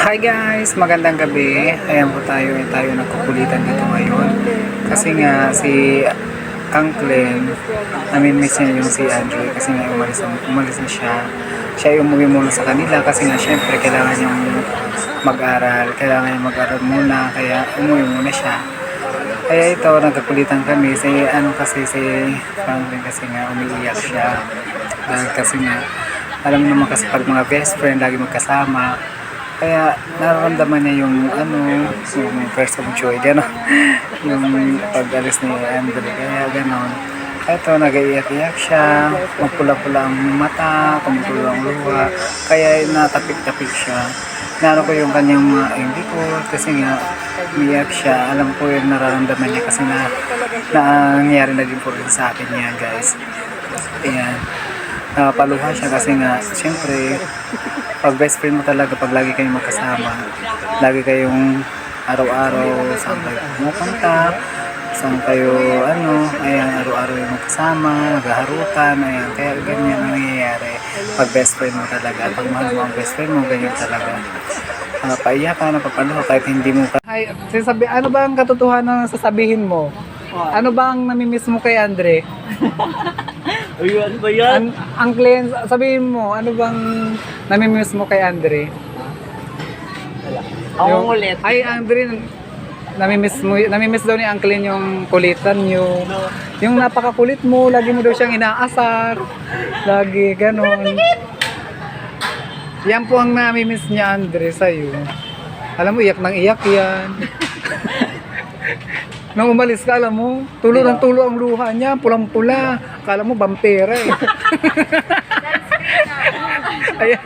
Hi guys, magandang gabi. Ayan po tayo nagkukulitan dito ngayon. Kasi nga si Uncle, miss niya yung si Andrew kasi nga umalis na siya. Siya yung umuwi muna sa kanila kasi nga syempre kailangan niyang mag-aral muna kaya umuwi muna siya. Kaya ito, nagkakulitan kami si Franklin kasi nga umiiyak siya. Dahil kasi nga, alam mo naman kasi pag mga best friend lagi magkasama, kaya nararamdaman niya yung first of joy, gano'n. Yung pag-alis ni Andre, kaya gano'n. Ito, nag-iiyak-iyak siya, magpula-pula ang mata, kumukulo ang luha, kaya natapik-tapik siya. Naano ko yung kanyang mga likod kasi nga umiyak siya. Alam ko yung nararamdaman niya kasi nangyayari na din po rin sa akin yan, guys. Ayan. Paluha siya kasi nga, siyempre, pag best friend mo talaga, pag lagi kayong magkasama, lagi kayong araw-araw, saan kayo pumupunta, saan kayo, ayan, araw-araw yung magkasama, naghaharutan, ayan, kaya ganyan ang nangyayari. Pag best friend mo talaga, pag mahal mo ang best friend mo, ganyan talaga. Paiyak ka, napapaluha, kahit hindi mo Ay, ano ba ang katotohanan na sasabihin mo? Ano ba ang namimiss mo kay Andre? Ayun, ano ba yan? Ang client, sabihin mo, ano bang namimiss mo kay Andre? Ako ulit. Ay, Andre, namimiss daw ni Uncle yung kulitan nyo. Yung napakakulit mo, lagi mo daw siyang inaasar. Lagi, ganon. Yan po ang namimiss niya, Andre, sa'yo. Alam mo, iyak nang iyak yan. Nung umalis ka, alam mo, tulo ng tulo ang luha niya, pulang-pula. Akala mo, vampira eh. Ayan.